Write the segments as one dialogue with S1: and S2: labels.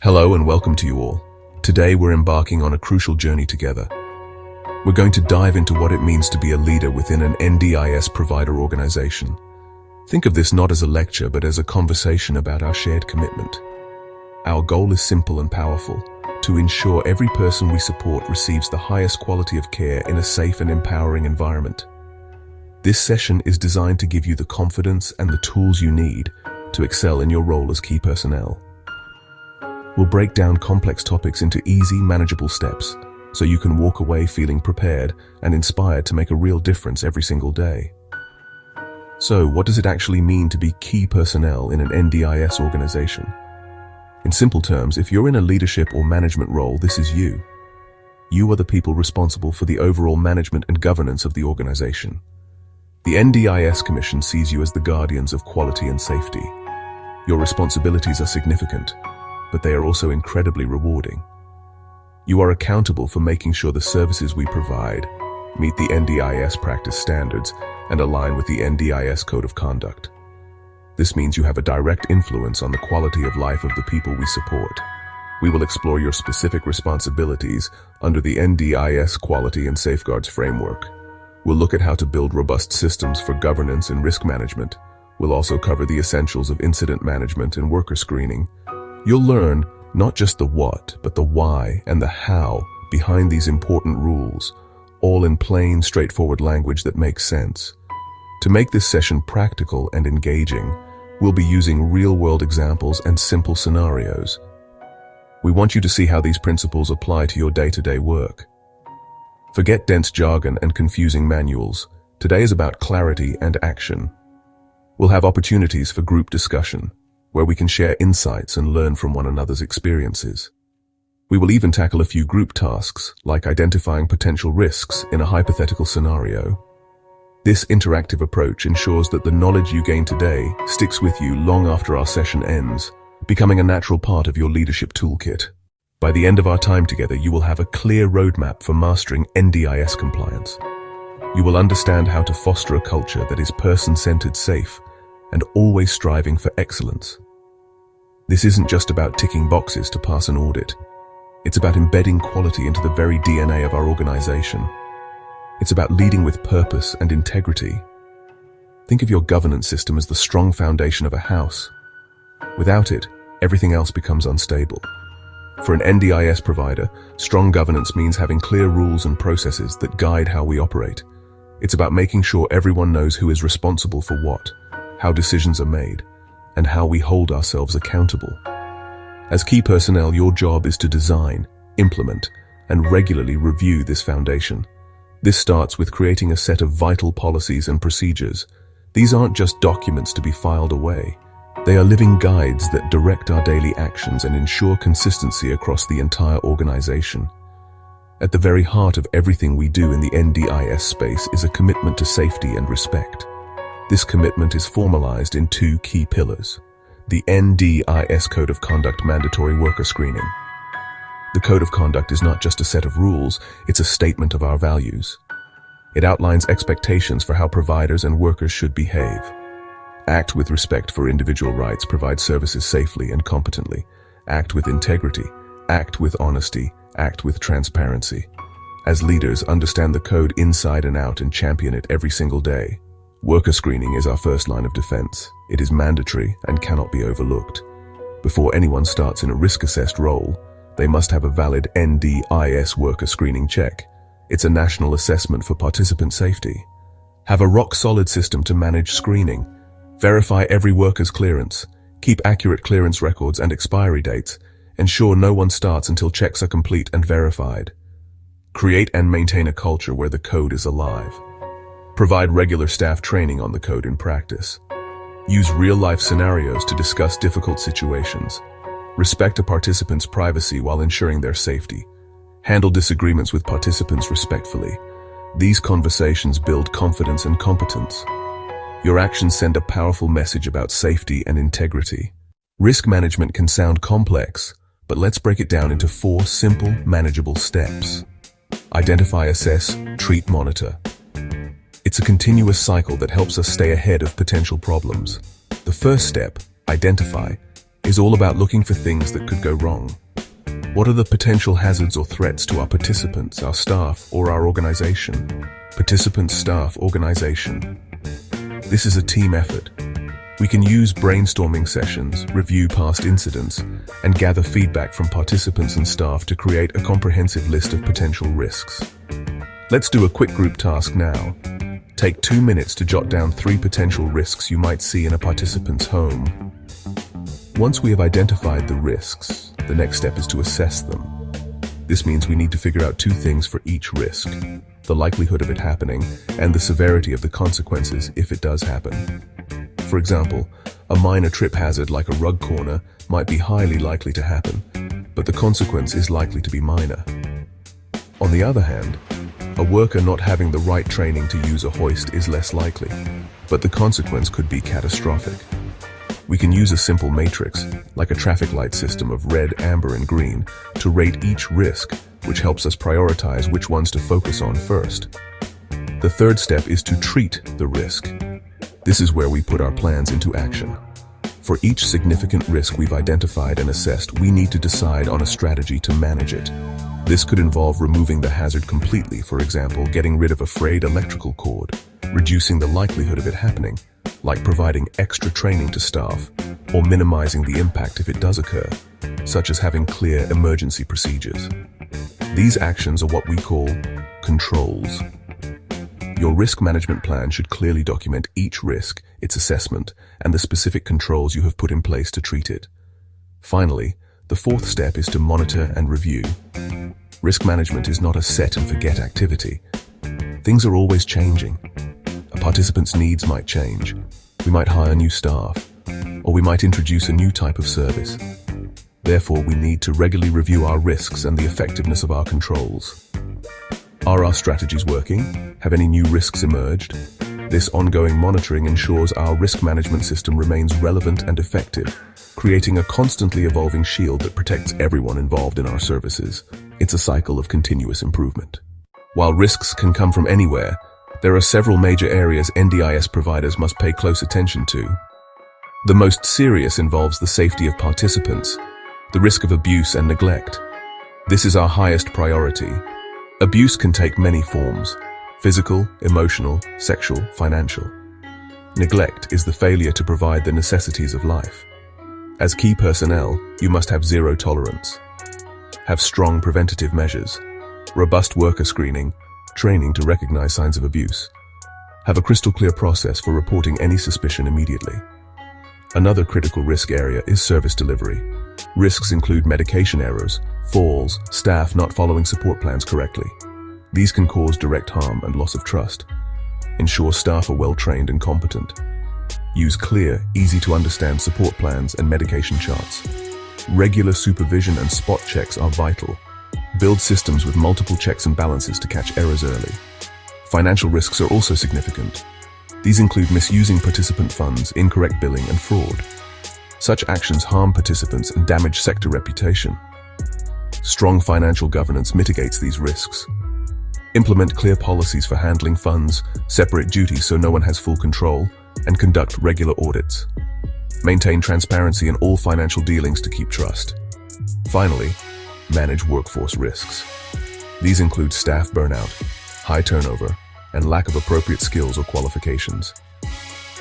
S1: Hello and welcome to you all. Today we're embarking on a crucial journey together. We're going to dive into what it means to be a leader within an NDIS provider organization. Think of this not as a lecture but as a conversation about our shared commitment. Our goal is simple and powerful: to ensure every person we support receives the highest quality of care in a safe and empowering environment. This session is designed to give you the confidence and the tools you need to excel in your role as key personnel. We'll break down complex topics into easy, manageable steps so you can walk away feeling prepared and inspired to make a real difference every single day. So, what does it actually mean to be key personnel in an NDIS organization? In simple terms, if you're in a leadership or management role, this is you. You are the people responsible for the overall management and governance of the organization. The NDIS Commission sees you as the guardians of quality and safety. Your responsibilities are significant, but they are also incredibly rewarding. You are accountable for making sure the services we provide meet the NDIS Practice Standards and align with the NDIS Code of Conduct. This means you have a direct influence on the quality of life of the people we support. We will explore your specific responsibilities under the NDIS Quality and Safeguards Framework. We'll look at how to build robust systems for governance and risk management. We'll also cover the essentials of incident management and worker screening. You'll learn not just the what, but the why and the how behind these important rules, all in plain, straightforward language that makes sense. To make this session practical and engaging, we'll be using real-world examples and simple scenarios. We want you to see how these principles apply to your day-to-day work. Forget dense jargon and confusing manuals. Today is about clarity and action. We'll have opportunities for group discussion, where we can share insights and learn from one another's experiences. We will even tackle a few group tasks, like identifying potential risks in a hypothetical scenario. This interactive approach ensures that the knowledge you gain today sticks with you long after our session ends, becoming a natural part of your leadership toolkit. By the end of our time together, you will have a clear roadmap for mastering NDIS compliance. You will understand how to foster a culture that is person-centered, safe, and always striving for excellence. This isn't just about ticking boxes to pass an audit. It's about embedding quality into the very DNA of our organization. It's about leading with purpose and integrity. Think of your governance system as the strong foundation of a house. Without it, everything else becomes unstable. For an NDIS provider, strong governance means having clear rules and processes that guide how we operate. It's about making sure everyone knows who is responsible for what, how decisions are made, and how we hold ourselves accountable. As key personnel, your job is to design, implement, and regularly review this foundation. This starts with creating a set of vital policies and procedures. These aren't just documents to be filed away. They are living guides that direct our daily actions and ensure consistency across the entire organization. At the very heart of everything we do in the NDIS space is a commitment to safety and respect. This commitment is formalized in two key pillars: the NDIS Code of Conduct Mandatory Worker Screening. The Code of Conduct is not just a set of rules, it's a statement of our values. It outlines expectations for how providers and workers should behave. Act with respect for individual rights, provide services safely and competently. Act with integrity, act with honesty, act with transparency. As leaders, understand the code inside and out and champion it every single day. Worker screening is our first line of defense. It is mandatory and cannot be overlooked. Before anyone starts in a risk-assessed role, they must have a valid NDIS Worker Screening check. It's a national assessment for participant safety. Have a rock-solid system to manage screening. Verify every worker's clearance. Keep accurate clearance records and expiry dates. Ensure no one starts until checks are complete and verified. Create and maintain a culture where the code is alive. Provide regular staff training on the code in practice. Use real-life scenarios to discuss difficult situations. Respect a participant's privacy while ensuring their safety. Handle disagreements with participants respectfully. These conversations build confidence and competence. Your actions send a powerful message about safety and integrity. Risk management can sound complex, but let's break it down into 4 simple, manageable steps. Identify, assess, treat, monitor. It's a continuous cycle that helps us stay ahead of potential problems. The first step, identify, is all about looking for things that could go wrong. What are the potential hazards or threats to our participants, our staff, or our organization? Participants, staff, organization. This is a team effort. We can use brainstorming sessions, review past incidents, and gather feedback from participants and staff to create a comprehensive list of potential risks. Let's do a quick group task now. Take 2 minutes to jot down 3 potential risks you might see in a participant's home. Once we have identified the risks, the next step is to assess them. This means we need to figure out 2 things for each risk: the likelihood of it happening and the severity of the consequences if it does happen. For example, a minor trip hazard like a rug corner might be highly likely to happen, but the consequence is likely to be minor. On the other hand, a worker not having the right training to use a hoist is less likely, but the consequence could be catastrophic. We can use a simple matrix, like a traffic light system of red, amber, and green, to rate each risk, which helps us prioritize which ones to focus on first. The third step is to treat the risk. This is where we put our plans into action. For each significant risk we've identified and assessed, we need to decide on a strategy to manage it. This could involve removing the hazard completely, for example, getting rid of a frayed electrical cord, reducing the likelihood of it happening, like providing extra training to staff, or minimizing the impact if it does occur, such as having clear emergency procedures. These actions are what we call controls. Your risk management plan should clearly document each risk, its assessment, and the specific controls you have put in place to treat it. Finally, the fourth step is to monitor and review. Risk management is not a set and forget activity. Things are always changing. A participant's needs might change. We might hire new staff, or we might introduce a new type of service. Therefore, we need to regularly review our risks and the effectiveness of our controls. Are our strategies working? Have any new risks emerged? This ongoing monitoring ensures our risk management system remains relevant and effective, creating a constantly evolving shield that protects everyone involved in our services. It's a cycle of continuous improvement. While risks can come from anywhere, there are several major areas NDIS providers must pay close attention to. The most serious involves the safety of participants, the risk of abuse and neglect. This is our highest priority. Abuse can take many forms: physical, emotional, sexual, financial. Neglect is the failure to provide the necessities of life. As key personnel, you must have zero tolerance. Have strong preventative measures, robust worker screening, training to recognize signs of abuse. Have a crystal clear process for reporting any suspicion immediately. Another critical risk area is service delivery. Risks include medication errors, falls, staff not following support plans correctly. These can cause direct harm and loss of trust. Ensure staff are well trained and competent. Use clear, easy-to-understand support plans and medication charts. Regular supervision and spot checks are vital. Build systems with multiple checks and balances to catch errors early. Financial risks are also significant. These include misusing participant funds, incorrect billing, and fraud. Such actions harm participants and damage sector reputation. Strong financial governance mitigates these risks. Implement clear policies for handling funds, separate duties so no one has full control, and conduct regular audits. Maintain transparency in all financial dealings to keep trust. Finally, manage workforce risks. These include staff burnout, high turnover, and lack of appropriate skills or qualifications.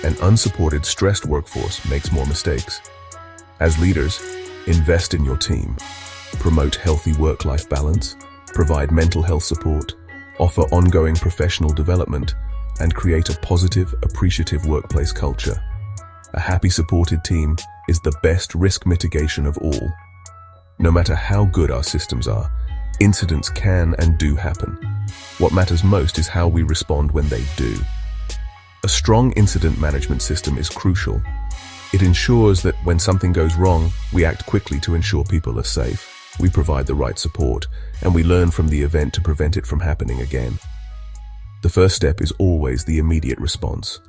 S1: An unsupported, stressed workforce makes more mistakes. As leaders, invest in your team. Promote healthy work-life balance, provide mental health support, offer ongoing professional development, and create a positive, appreciative workplace culture. A happy, supported team is the best risk mitigation of all. No matter how good our systems are, incidents can and do happen. What matters most is how we respond when they do. A strong incident management system is crucial. It ensures that when something goes wrong, we act quickly to ensure people are safe. We provide the right support, and we learn from the event to prevent it from happening again. The first step is always the immediate response.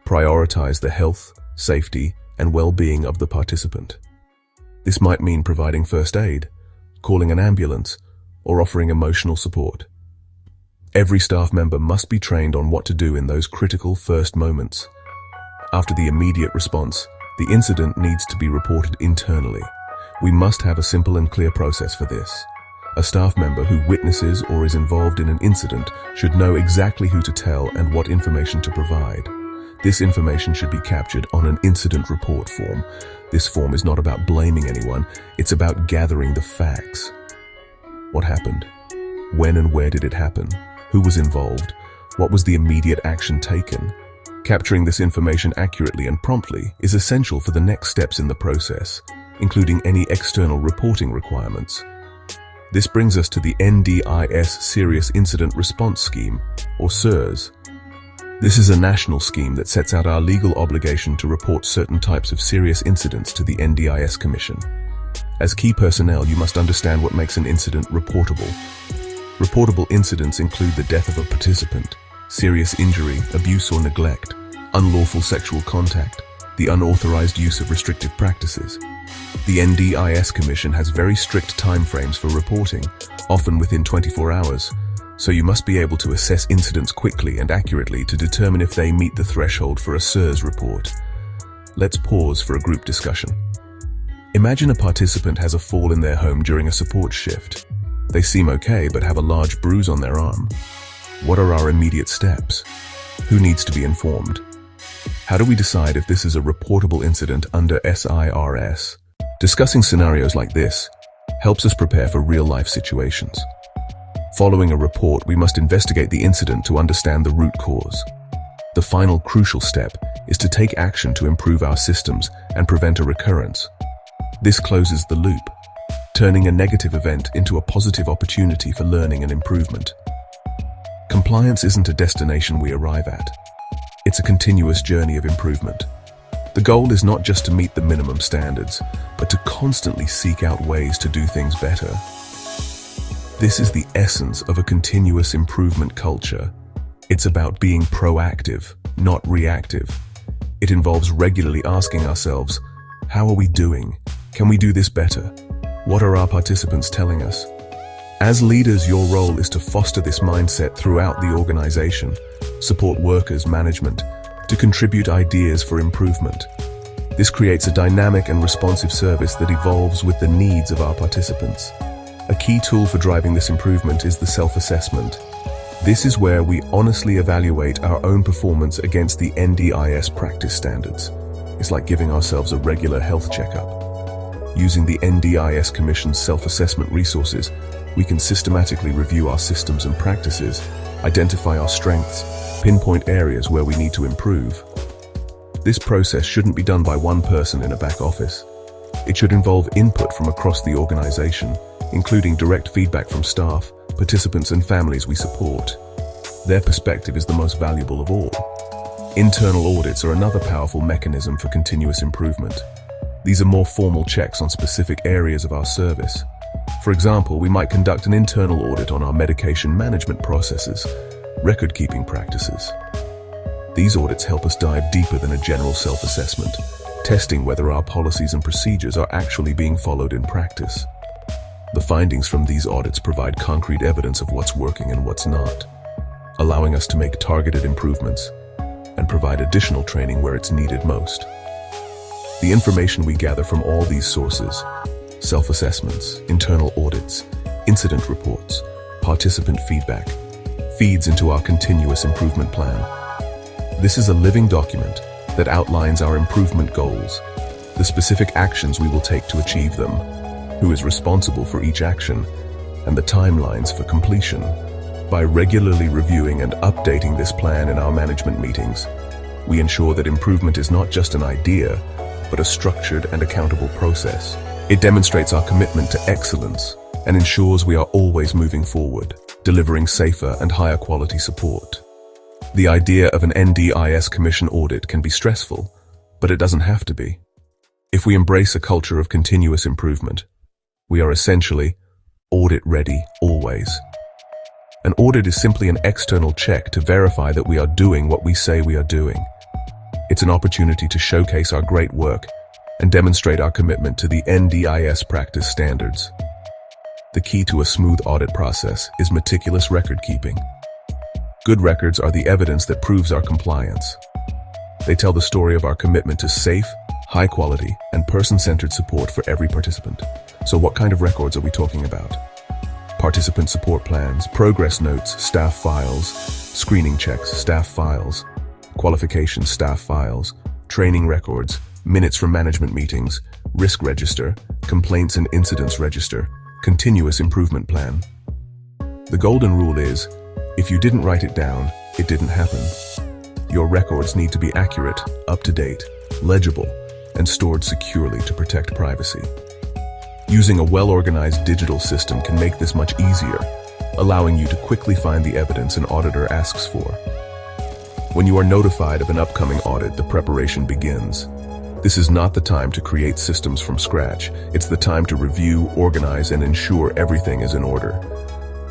S1: Prioritize the health, safety, and well-being of the participant. This might mean providing first aid, calling an ambulance, or offering emotional support. Every staff member must be trained on what to do in those critical first moments. After the immediate response, The incident needs to be reported internally. We must have a simple and clear process for this. A staff member who witnesses or is involved in an incident should know exactly who to tell and what information to provide. This information should be captured on an incident report form. This form is not about blaming anyone, it's about gathering the facts. What happened? When and where did it happen? Who was involved? What was the immediate action taken? Capturing this information accurately and promptly is essential for the next steps in the process, including any external reporting requirements. This brings us to the NDIS Serious Incident Response Scheme, or SIRS. This is a national scheme that sets out our legal obligation to report certain types of serious incidents to the NDIS Commission. As key personnel, you must understand what makes an incident reportable. Reportable incidents include the death of a participant, serious injury, abuse or neglect, unlawful sexual contact, the unauthorized use of restrictive practices. The NDIS Commission has very strict timeframes for reporting, often within 24 hours, so you must be able to assess incidents quickly and accurately to determine if they meet the threshold for a SIRS report. Let's pause for a group discussion. Imagine a participant has a fall in their home during a support shift. They seem okay but have a large bruise on their arm. What are our immediate steps? Who needs to be informed? How do we decide if this is a reportable incident under SIRS? Discussing scenarios like this helps us prepare for real-life situations. Following a report, we must investigate the incident to understand the root cause. The final crucial step is to take action to improve our systems and prevent a recurrence. This closes the loop, turning a negative event into a positive opportunity for learning and improvement. Compliance isn't a destination we arrive at. It's a continuous journey of improvement. The goal is not just to meet the minimum standards, but to constantly seek out ways to do things better. This is the essence of a continuous improvement culture. It's about being proactive, not reactive. It involves regularly asking ourselves, how are we doing? Can we do this better? What are our participants telling us? As leaders, your role is to foster this mindset throughout the organization, support workers, management, to contribute ideas for improvement. This creates a dynamic and responsive service that evolves with the needs of our participants. A key tool for driving this improvement is the self-assessment. This is where we honestly evaluate our own performance against the NDIS Practice Standards. It's like giving ourselves a regular health checkup. Using the NDIS Commission's self-assessment resources, we can systematically review our systems and practices, identify our strengths, pinpoint areas where we need to improve. This process shouldn't be done by one person in a back office. It should involve input from across the organization, including direct feedback from staff, participants and families we support. Their perspective is the most valuable of all. Internal audits are another powerful mechanism for continuous improvement. These are more formal checks on specific areas of our service. For example, we might conduct an internal audit on our medication management processes, record-keeping practices. These audits help us dive deeper than a general self-assessment, testing whether our policies and procedures are actually being followed in practice. The findings from these audits provide concrete evidence of what's working and what's not, allowing us to make targeted improvements and provide additional training where it's needed most. The information we gather from all these sources, self-assessments, internal audits, incident reports, participant feedback, feeds into our continuous improvement plan. This is a living document that outlines our improvement goals, the specific actions we will take to achieve them, who is responsible for each action, and the timelines for completion. By regularly reviewing and updating this plan in our management meetings, we ensure that improvement is not just an idea, but a structured and accountable process. It demonstrates our commitment to excellence and ensures we are always moving forward, delivering safer and higher quality support. The idea of an NDIS Commission audit can be stressful, but it doesn't have to be. If we embrace a culture of continuous improvement, we are essentially audit ready always. An audit is simply an external check to verify that we are doing what we say we are doing. It's an opportunity to showcase our great work and demonstrate our commitment to the NDIS Practice Standards. The key to a smooth audit process is meticulous record keeping. Good records are the evidence that proves our compliance. They tell the story of our commitment to safe, high quality, and person-centered support for every participant. So what kind of records are we talking about? Participant support plans, progress notes, staff files, screening checks, staff files, qualifications, staff files, training records, minutes from management meetings, risk register, complaints and incidents register, continuous improvement plan. The golden rule is, if you didn't write it down, it didn't happen. Your records need to be accurate, up-to-date, legible, and stored securely to protect privacy. Using a well-organized digital system can make this much easier, allowing you to quickly find the evidence an auditor asks for. When you are notified of an upcoming audit, the preparation begins. This is not the time to create systems from scratch. It's the time to review, organize, and ensure everything is in order.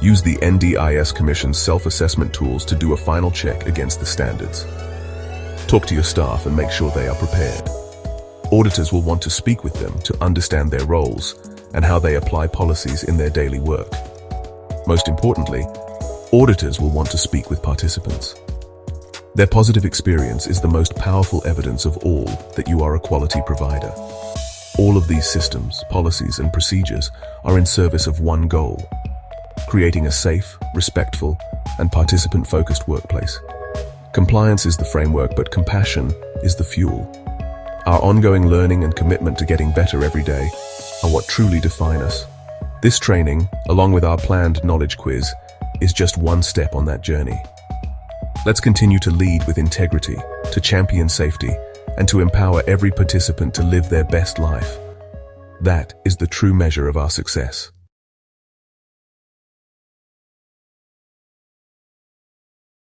S1: Use the NDIS Commission's self-assessment tools to do a final check against the standards. Talk to your staff and make sure they are prepared. Auditors will want to speak with them to understand their roles and how they apply policies in their daily work. Most importantly, auditors will want to speak with participants. Their positive experience is the most powerful evidence of all that you are a quality provider. All of these systems, policies, and procedures are in service of one goal: creating a safe, respectful, and participant-focused workplace. Compliance is the framework, but compassion is the fuel. Our ongoing learning and commitment to getting better every day are what truly define us. This training, along with our planned knowledge quiz, is just one step on that journey. Let's continue to lead with integrity, to champion safety, and to empower every participant to live their best life. That is the true measure of our success.